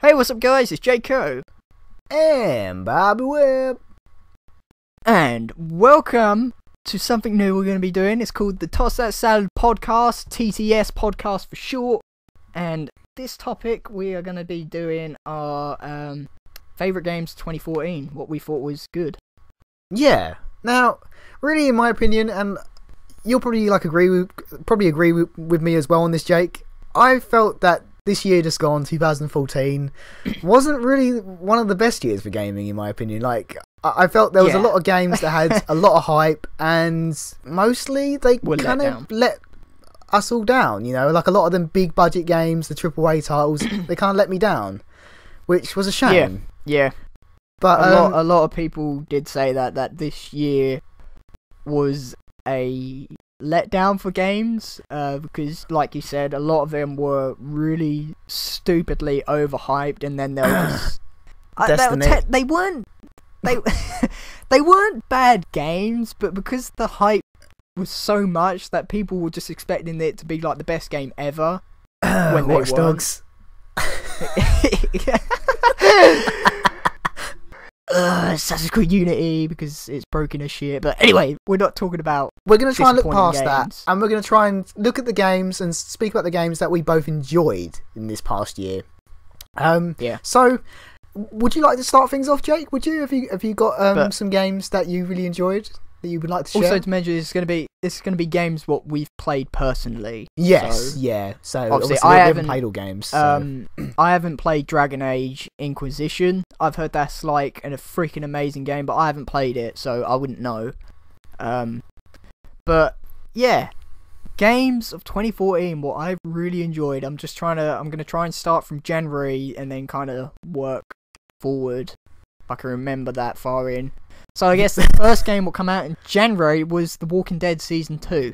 Hey, what's up guys, it's Jayco. And Bobby Webb. And welcome to something new we're going to be doing. It's called the TOSSTHATSALAD Podcast, TTS Podcast for short. And this topic, we are going to be doing our favourite games 2014, what we thought was good. Yeah. Now, really in my opinion, and you'll probably agree with me as well on this, Jake. I felt that this year just gone, 2014, wasn't really one of the best years for gaming, in my opinion. I felt there was a lot of games that had a lot of hype, and mostly they kind of let us all down, you know? Like, a lot of them big budget games, the AAA titles, they kind of let me down, which was a shame. Yeah. But a lot of people did say that this year was a letdown for games, because, like you said, a lot of them were really stupidly overhyped, and then they were just they weren't they weren't bad games, but because the hype was so much that people were just expecting it to be like the best game ever when Watch Dogs. Assassin's Creed Unity, because it's broken as shit. But anyway, we're not talking about. We're going to try and look past games. that, and we're going to try and look at the games and speak about the games that we both enjoyed in this past year. Yeah. So, would you like to start things off, Jake? Would you? Have you got some games that you really enjoyed that you would like to share? Also, to mention, this is going to be games what we've played personally. Yes. So, yeah. So obviously, I haven't played all games. So. I haven't played Dragon Age Inquisition. I've heard that's like a freaking amazing game, but I haven't played it, so I wouldn't know. But yeah, games of 2014, what I've really enjoyed. I'm gonna try and start from January and then kind of work forward, if I can remember that far in. So I guess the first game will come out in January was The Walking Dead Season 2.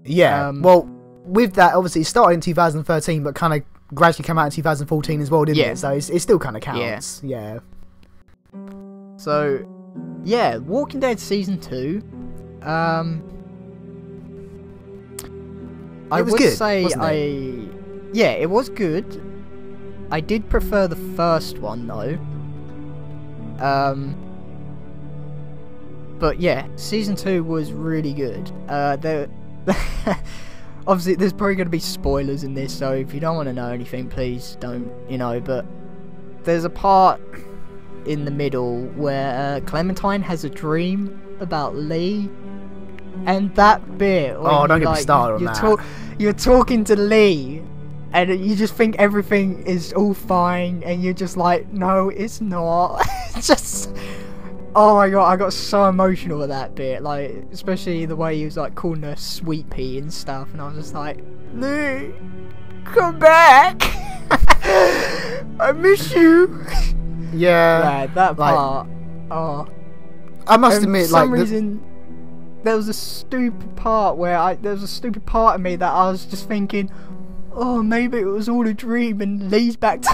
Yeah, well, with that, obviously, it started in 2013, but kind of gradually came out in 2014 as well, didn't it? So it still kind of counts. Yeah. So, yeah, Walking Dead Season 2. It was good, wasn't it? Yeah, it was good. I did prefer the first one, though. But yeah, Season 2 was really good. Obviously, there's probably going to be spoilers in this, so if you don't want to know anything, please don't, but there's a part in the middle where Clementine has a dream about Lee, and that bit... don't get me started on that. You're talking to Lee, and you just think everything is all fine, and you're just like, no, it's not. It's just... Oh my god, I got so emotional with that bit, especially the way he was calling her Sweet Pea and stuff, and I was just like, Lee, come back! I miss you! Yeah. That part. Oh. I must admit, for some reason, there was a stupid part there was a stupid part of me that I was just thinking, oh, maybe it was all a dream and Lee's back to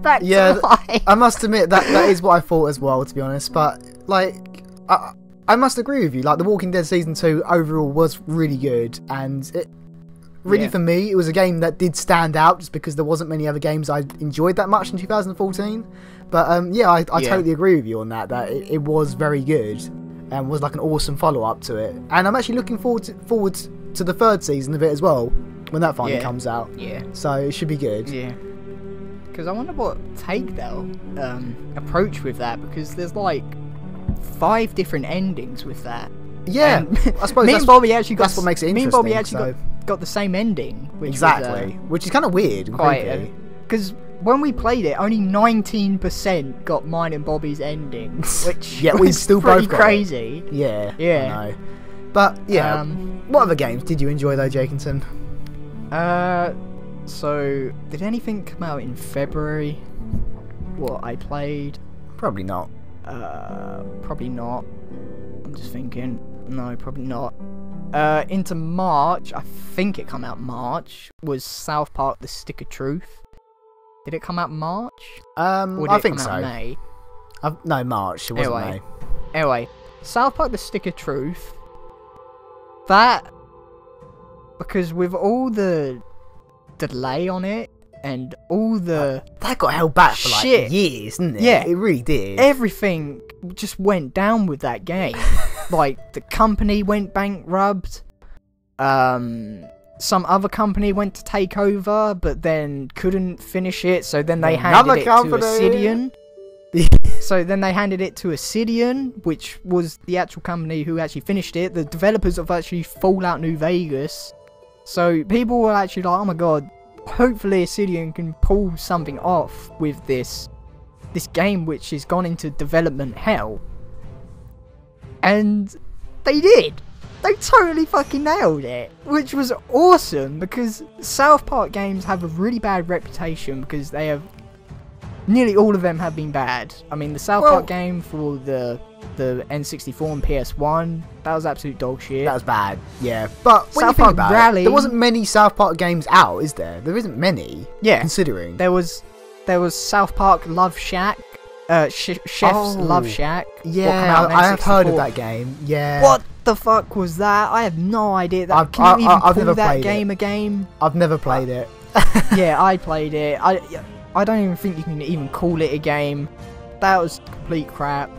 life. I must admit that is what I thought as well, to be honest. But I must agree with you. The Walking Dead Season 2 overall was really good, and for me, it was a game that did stand out just because there wasn't many other games I enjoyed that much in 2014. But I totally agree with you on that it was very good and was an awesome follow up to it. And I'm actually looking forward to the third season of it as well, when that finally comes out. Yeah. So it should be good. Yeah. Because I wonder what take they'll approach with that, because there's 5 different endings with that. Yeah. And I suppose me and Bobby actually that's what makes it interesting. Me and Bobby actually got the same ending. Which which is kind of weird. Because when we played it, only 19% got mine and Bobby's ending, which we still both got crazy. It. Yeah. I know. But yeah, what other games did you enjoy though, Jakinson? So did anything come out in February? What I played? Probably not. Probably not. I'm just thinking. No, probably not. Into March, I think it come out March, was South Park: The Stick of Truth. Did it come out March? Or did I it think come so. out May? No, March. It wasn't May. Anyway, South Park: The Stick of Truth. That, because with all the delay on it, and all the that got held back for like shit. Years, didn't it? Yeah, it really did. Everything just went down with that game. Like, the company went bankrupt. Some other company went to take over, but then couldn't finish it, so then they handed it to Obsidian. So then they handed it to Obsidian, which was the actual company who actually finished it. The developers of actually Fallout New Vegas. So people were actually like, oh my god, hopefully Obsidian can pull something off with this game which has gone into development hell. And they did. They totally fucking nailed it, which was awesome, because South Park games have a really bad reputation because they have... Nearly all of them have been bad. I mean, the South Park game for the N64 and PS1, that was absolute dog shit. That was bad, yeah. But when South you think Park about Rally, it, there wasn't many South Park games out, is there? There isn't many, considering. There was South Park Love Shack, Chef's Love Shack. Yeah, I have heard of that game, yeah. What the fuck was that? I have no idea. Can you even call that game a game? I've never played it. Yeah, I played it. I don't even think you can even call it a game. That was complete crap.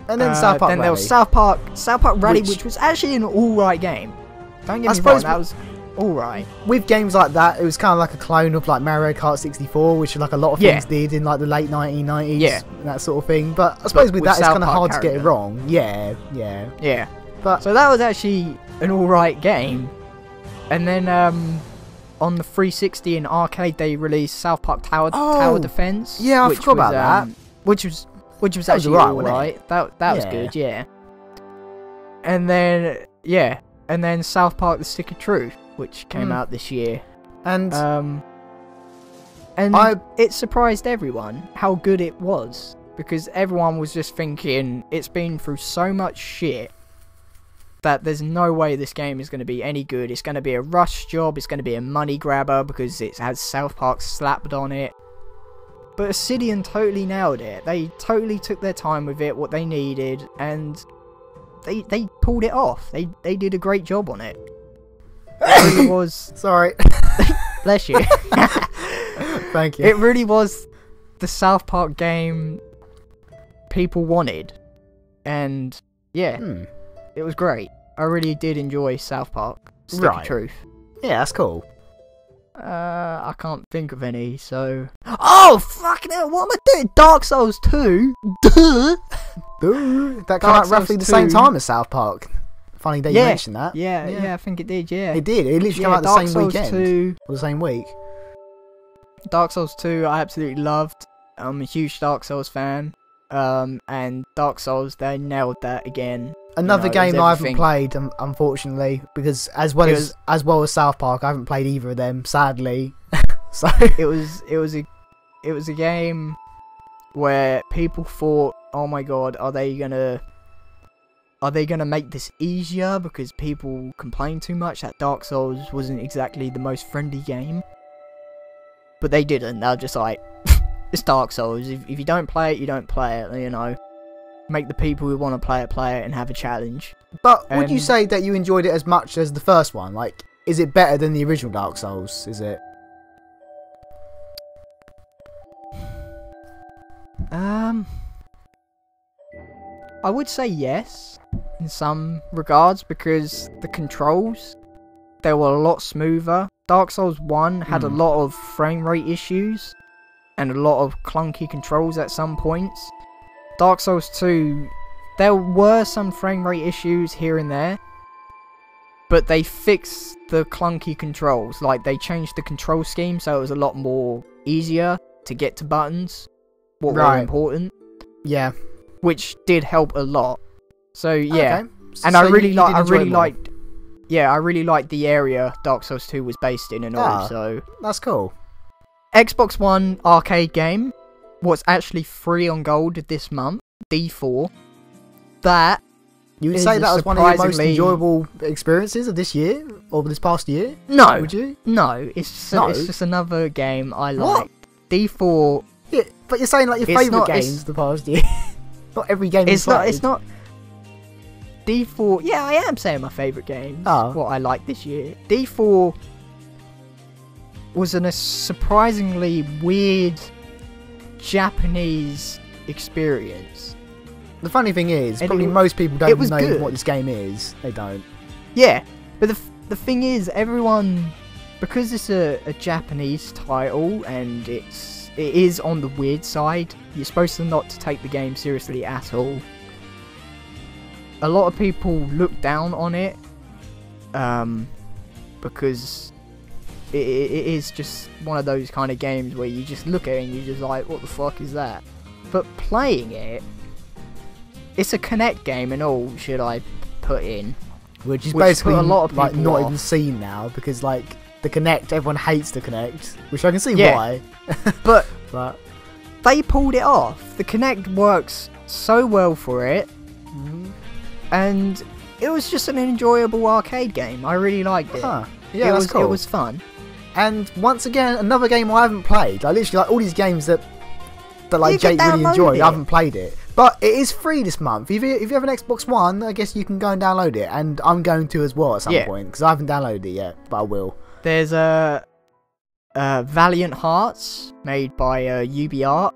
And then South Park Rally. There was South Park Rally, which was actually an alright game. Don't get me wrong, that was alright. With games like that, it was kind of like a clone of like Mario Kart 64, which like a lot of things did in like the late 1990s, that sort of thing. But I suppose with that, it's kind of hard to get it wrong. Yeah. But so that was actually an alright game. And then on the 360 and arcade, they released South Park Tower Defense. Yeah, I forgot about that. Which was actually alright. That was good, yeah. And then South Park: The Stick of Truth, which came out this year. And it surprised everyone how good it was, because everyone was just thinking it's been through so much shit that there's no way this game is going to be any good. It's going to be a rush job, it's going to be a money grabber because it has South Park slapped on it. But Obsidian totally nailed it. They totally took their time with it, what they needed, and they pulled it off. They did a great job on it. It really was... Sorry. Bless you. Thank you. It really was the South Park game people wanted. And, yeah. It was great. I really did enjoy South Park. Stick of Truth. Yeah, that's cool. I can't think of any, so... Oh, fucking hell, what am I doing? Dark Souls 2? Duh! That came out roughly the same time as South Park. Funny that you mentioned that. Yeah, I think it did, yeah. It did. It literally came out the same weekend. Or the same week. Dark Souls 2, I absolutely loved. I'm a huge Dark Souls fan. And Dark Souls, they nailed that again. Another game I haven't played, unfortunately, because as well as South Park, I haven't played either of them, sadly. So it was a game where people thought, oh my god, are they gonna make this easier because people complain too much that Dark Souls wasn't exactly the most friendly game? But they didn't. They're just like, it's Dark Souls. If you don't play it, you don't play it. You know. Make the people who want to play it and have a challenge. But would you say that you enjoyed it as much as the first one? Like, is it better than the original Dark Souls? Is it? I would say yes, in some regards, because the controls, they were a lot smoother. Dark Souls 1 had a lot of frame rate issues, and a lot of clunky controls at some points. Dark Souls 2, there were some frame rate issues here and there, but they fixed the clunky controls. Like, they changed the control scheme so it was a lot more easier to get to buttons, what were important. Yeah. Which did help a lot. So, yeah. Okay. And I really liked the area Dark Souls 2 was based in and all, so... That's cool. Xbox One arcade game. What's actually free on gold this month, D4. That you would say that was one of your most enjoyable experiences of this year or this past year? No, would you? No, it's just another game I like. D4. Yeah, but you're saying like your favourite games the past year. Not every game. It's not. D4. Yeah, I am saying my favourite games. What I like this year. D4 was a surprisingly weird Japanese experience. The funny thing is, probably most people don't know what this game is. They don't. Yeah, but the thing is, everyone, because it's a Japanese title and it is on the weird side, you're supposed to not to take the game seriously at all. A lot of people look down on it, because it is just one of those kind of games where you just look at it and you're just like, what the fuck is that? But playing it, it's a Kinect game and all, should I put in. Which is basically a lot of people not off. even seen now, because like the Kinect, everyone hates the Kinect, which I can see why. but But they pulled it off. The Kinect works so well for it, and it was just an enjoyable arcade game. I really liked it. Yeah, that's cool. It was fun. And once again, another game I haven't played. Like literally, like all these games that like Jake really enjoyed, I haven't played it. But it is free this month. If you have an Xbox One, I guess you can go and download it. And I'm going to as well at some point, because I haven't downloaded it yet, but I will. There's a Valiant Hearts, made by UbiArt.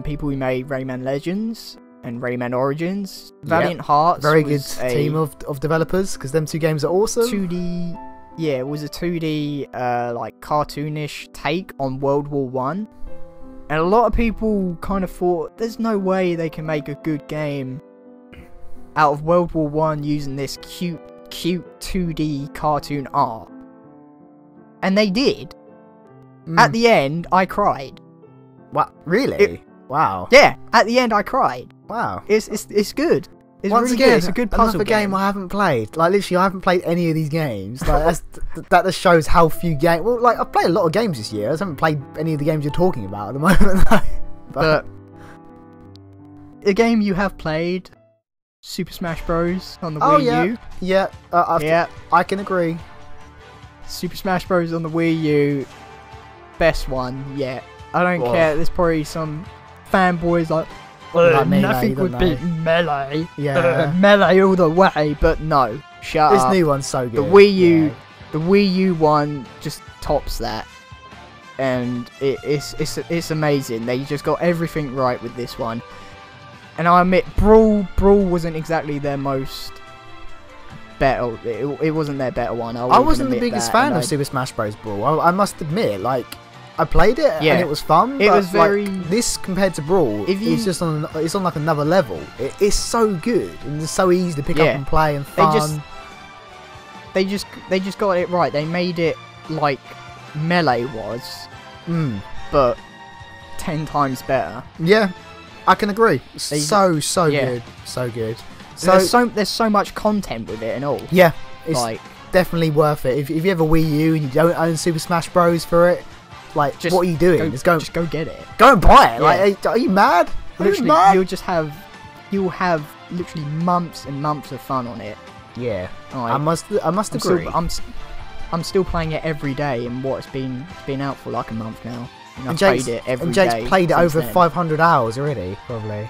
People who made Rayman Legends and Rayman Origins. Valiant Hearts, very good team of developers, because them two games are awesome. 2D, yeah, it was a 2D like cartoonish take on World War One. And a lot of people kind of thought, there's no way they can make a good game out of World War One using this cute 2D cartoon art. And they did. At the end, I cried. What? Really? Wow. Yeah, at the end I cried. Wow. It's good. It's Once really again, good. It's a good puzzle another game I haven't played. Like literally, I haven't played any of these games. Like that just shows how few games. Well, like I've played a lot of games this year. I just haven't played any of the games you're talking about at the moment. but a game you have played, Super Smash Bros. On the Wii U. Yeah. I can agree. Super Smash Bros. On the Wii U, best one yet. I don't care. There's probably some fanboys like, nothing would beat Melee. Yeah. Melee all the way, but no. Shut up. This new one's so good. The Wii U one just tops that, and it's amazing. They just got everything right with this one. And I admit, Brawl wasn't exactly their most better. It wasn't their better one. I wasn't the biggest fan of Super Smash Bros. Brawl. I must admit, like. I played it and it was fun. It was very this compared to Brawl. It's just on like another level. It's so good and it's so easy to pick up and play and fun. They just got it right. They made it like Melee was, but 10 times better. Yeah, I can agree. So good, so good. So there's so much content with it and all. Yeah, it's like definitely worth it. If you have a Wii U and you don't own Super Smash Bros for it. Like, what are you doing? Just go get it. Go and buy it. Like, are you mad? Literally, you'll have literally months and months of fun on it. Yeah, like, I must agree. I'm still playing it every day, and it's been out for like a month now. And Jake's played it every and Jake's day played it over 500 hours already, probably.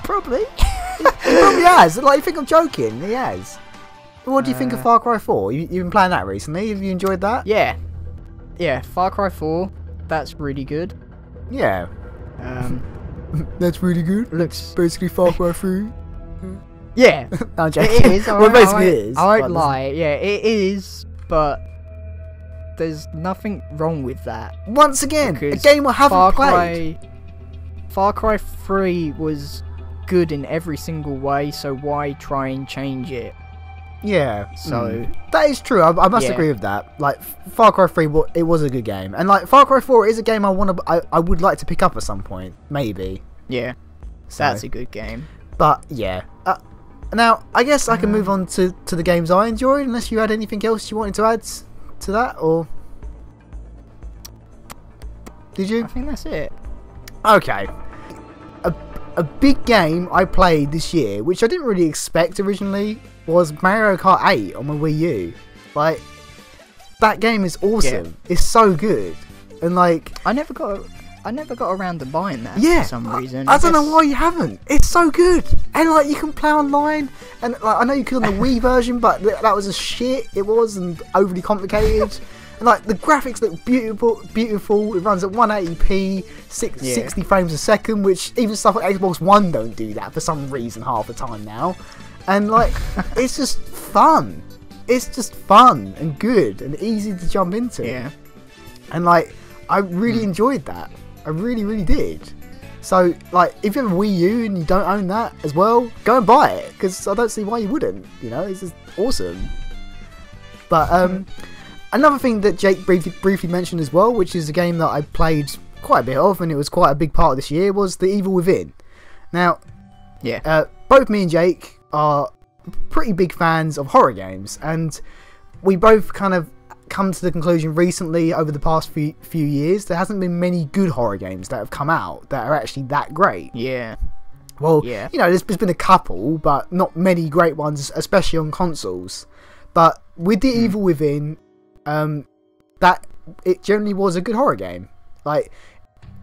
Probably. He probably has. Like, you think I'm joking? He has. What do you think of Far Cry 4? You've been playing that recently. Have you enjoyed that? Yeah, Far Cry 4, that's really good. Yeah. That's really good. Looks basically Far Cry 3. Yeah. No, it is. Well, basically it is. I won't lie. Yeah, it is, but there's nothing wrong with that. Once again, a game I haven't played. Far Cry 3 was good in every single way, so why try and change it? Yeah, so that is true. I must agree with that. Like Far Cry 3, it was a good game, and like Far Cry 4 is a game I would like to pick up at some point, maybe. Yeah, so that's a good game. But yeah, now I guess I can move on to the games I enjoyed. Unless you had anything else you wanted to add to that, or did you? I think that's it. Okay. A big game I played this year, which I didn't really expect originally, was Mario Kart 8 on my Wii U. Like, that game is awesome. Yeah. It's so good, and like I never got around to buying that for some reason. I don't know why you haven't. It's so good, and like you can play online, and like I know you could on the Wii version, but that was a shit. It was and overly complicated. like the graphics look beautiful. It runs at 180p, 60 frames a second, which even stuff like Xbox One don't do that for some reason half the time now. And like, it's just fun. It's just fun and good and easy to jump into. Yeah. And like, I really enjoyed that. I really, really did. So like, if you have a Wii U and you don't own that as well, go and buy it, because I don't see why you wouldn't. You know, it's just awesome. But another thing that Jake briefly mentioned as well, which is a game that I played quite a bit of, and it was quite a big part of this year, was The Evil Within. Now, both me and Jake are pretty big fans of horror games, and we both kind of come to the conclusion recently, over the past few years, there hasn't been many good horror games that have come out that are actually that great. Yeah. Well, you know, there's been a couple, but not many great ones, especially on consoles. But with The Evil Within, that it generally was a good horror game. Like,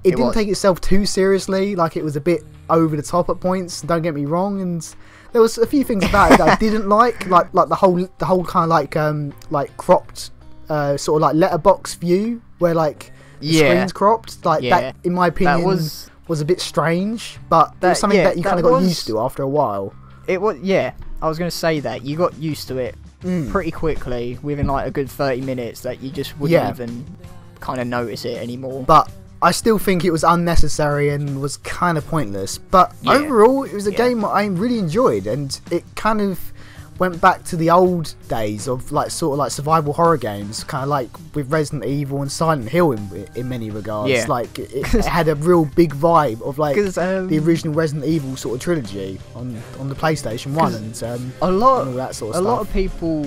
it didn't take itself too seriously. Like, it was a bit over the top at points. Don't get me wrong. And there was a few things about it that I didn't like the whole kind of like cropped, sort of like letterbox view where like the screen's cropped. Like that, in my opinion, was a bit strange. But it was something that you kind of got used to after a while. It was, I was going to say that you got used to it pretty quickly within like a good 30 minutes, that you just wouldn't even kind of notice it anymore. But I still think it was unnecessary and was kind of pointless. But overall, it was a game I really enjoyed, and it kind of went back to the old days of like sort of like survival horror games, kind of like with Resident Evil and Silent Hill in many regards. Like it had a real big vibe of like the original Resident Evil sort of trilogy on the PlayStation 1 and all that sort of stuff. A lot of people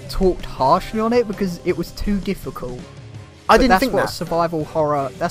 talked harshly on it because it was too difficult. I didn't think that. That's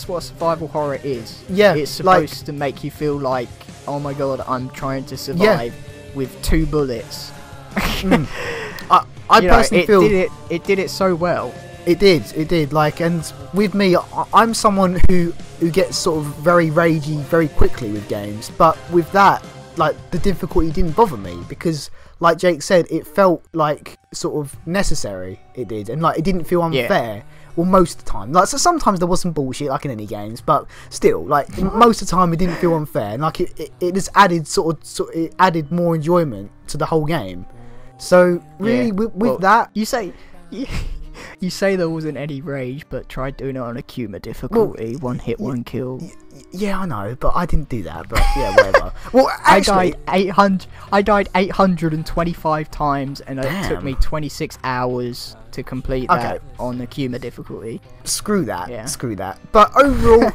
what a survival horror is. Yeah, it's supposed to make you feel like, oh my god, I'm trying to survive with 2 bullets. I personally feel it did it so well. It did. Like, and with me, I'm someone who gets sort of very ragey very quickly with games. But with that, like, the difficulty didn't bother me because, like Jake said, it felt like sort of necessary. It did, and like it didn't feel unfair. Well, most of the time. Like, so sometimes there was some bullshit, like in any games, but still, like most of the time, it didn't feel unfair. And like it just added it added more enjoyment to the whole game. So really, with that, you say there wasn't any rage, but try doing it on a Kuma difficulty, one hit, one kill. Yeah, I know, but I didn't do that. But yeah, whatever. Well, actually, I died 825 times, and it took me 26 hours to complete that on the Kuma difficulty. Screw that. Screw that. But overall,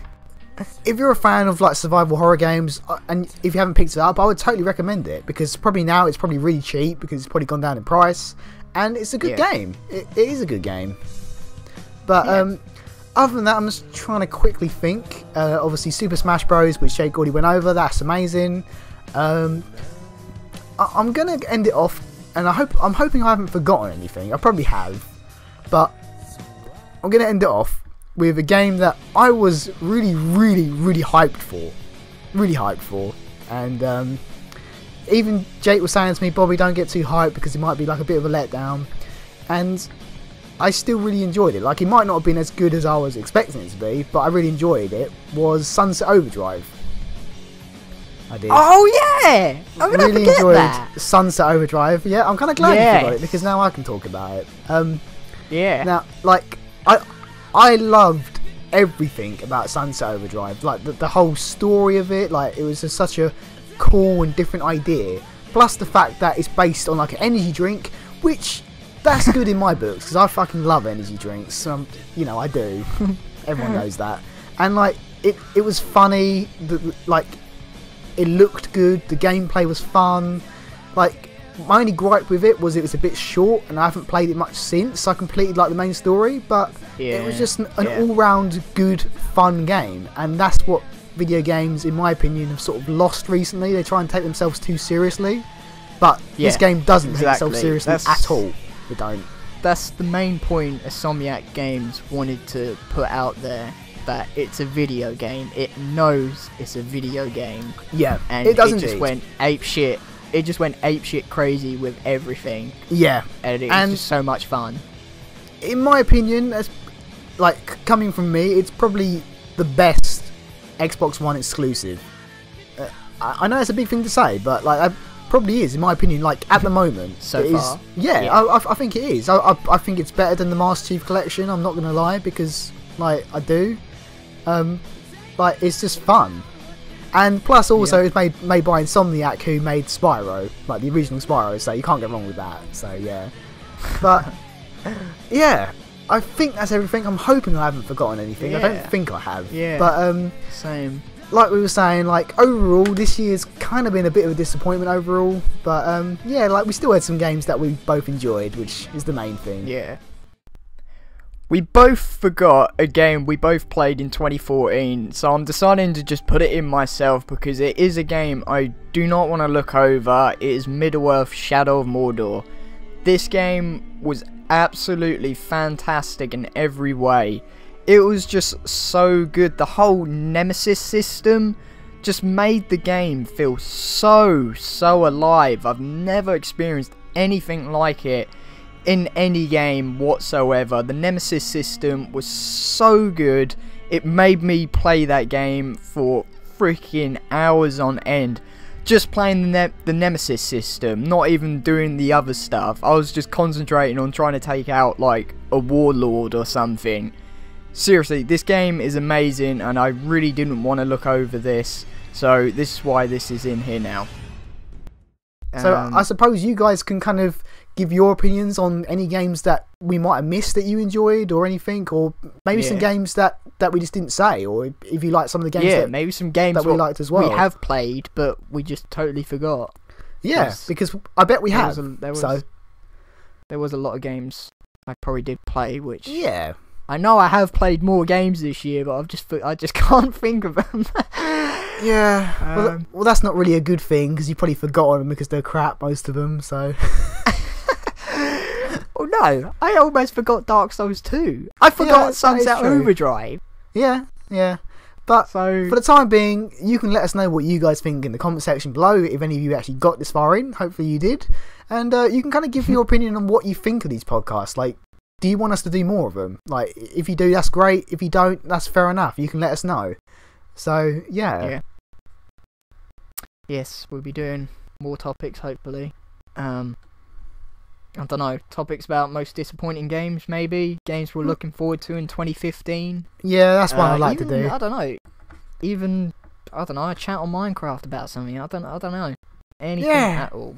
if you're a fan of like survival horror games, and if you haven't picked it up, I would totally recommend it, because probably now it's probably really cheap because it's probably gone down in price, and it's a good game. It is a good game. But other than that, I'm just trying to quickly think. Obviously, Super Smash Bros, which Jake already went over. That's amazing. I'm gonna end it off, and I'm hoping I haven't forgotten anything. I probably have, but I'm gonna end it off with a game that I was really, really, really hyped for. And even Jake was saying to me, Bobby, don't get too hyped because it might be like a bit of a letdown. And I still really enjoyed it. Like, it might not have been as good as I was expecting it to be, but I really enjoyed it. Was Sunset Overdrive. I did. Oh yeah! I'm gonna really forget enjoyed that. Sunset Overdrive. Yeah, I'm kind of glad you forgot it, because now I can talk about it. Now, like, I loved everything about Sunset Overdrive. Like the whole story of it. Like, it was just such a cool and different idea. Plus the fact that it's based on like an energy drink, which that's good in my books, because I fucking love energy drinks. You know, I do. Everyone knows that. And like, it was funny. Like, it looked good. The gameplay was fun. Like, my only gripe with it was a bit short, and I haven't played it much since I completed like the main story. But it was just an all-round good, fun game, and that's what video games, in my opinion, have sort of lost recently. They try and take themselves too seriously, but this game doesn't take itself seriously at all. It don't. That's the main point Insomniac Games wanted to put out there, that it's a video game. It knows it's a video game. Yeah, and it does just went ape shit it just went apeshit crazy with everything. Yeah, and it was just so much fun. In my opinion, as like coming from me, it's probably the best Xbox One exclusive. I know it's a big thing to say, but like it probably is, in my opinion. Like at the moment, so far, I think it is. I think it's better than the Master Chief Collection. I'm not gonna lie, because like I do. Like it's just fun. And plus, also, it's made by Insomniac, who made Spyro, like the original Spyro, so you can't get wrong with that. So, yeah. But, yeah, I think that's everything. I'm hoping I haven't forgotten anything. Yeah. I don't think I have. Yeah. But, same. Like we were saying, like, overall, this year's kind of been a bit of a disappointment overall. But, yeah, like, we still had some games that we both enjoyed, which is the main thing. Yeah. We both forgot a game we both played in 2014, so I'm deciding to just put it in myself because it is a game I do not want to look over. It is Middle-earth: Shadow of Mordor. This game was absolutely fantastic in every way. It was just so good. The whole Nemesis system just made the game feel so alive. I've never experienced anything like it in any game whatsoever. The Nemesis system was so good. It made me play that game for freaking hours on end. Just playing the Nemesis system, not even doing the other stuff. I was just concentrating on trying to take out like a warlord or something. Seriously, this game is amazing and I really didn't want to look over this. So this is why this is in here now. So I suppose you guys can kind of give your opinions on any games that we might have missed that you enjoyed or anything, or maybe some games that we just didn't say, or if you like some of the games maybe some games that we liked as well. We have played, but we just totally forgot. Yeah, because I bet we have. There was a lot of games I probably did play, which I know I have played more games this year, but I just can't think of them. Yeah, well, that's not really a good thing because you probably forgot them because they're crap, most of them. So. Well, no, I almost forgot Dark Souls 2. I forgot Sunset Overdrive. Yeah. But for the time being, you can let us know what you guys think in the comment section below, if any of you actually got this far in. Hopefully you did. And you can kind of give your opinion on what you think of these podcasts. Like, do you want us to do more of them? Like, if you do, that's great. If you don't, that's fair enough. You can let us know. So, yeah. Yes, we'll be doing more topics, hopefully. I don't know, topics about most disappointing games, maybe? Games we're looking forward to in 2015. Yeah, that's what I'd like to do. I don't know. Even, I don't know, a chat on Minecraft about something. I don't know. Anything at all.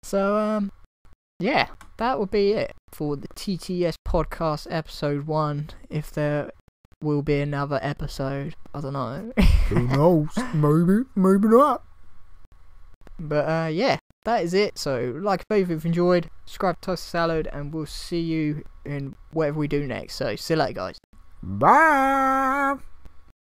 So, yeah, that would be it for the TTS Podcast episode 1. If there will be another episode, I don't know. Who knows? Maybe not. But, yeah. That is it. So, like both of you have enjoyed, subscribe to Toast Salad, and we'll see you in whatever we do next. So, see you later, guys. Bye.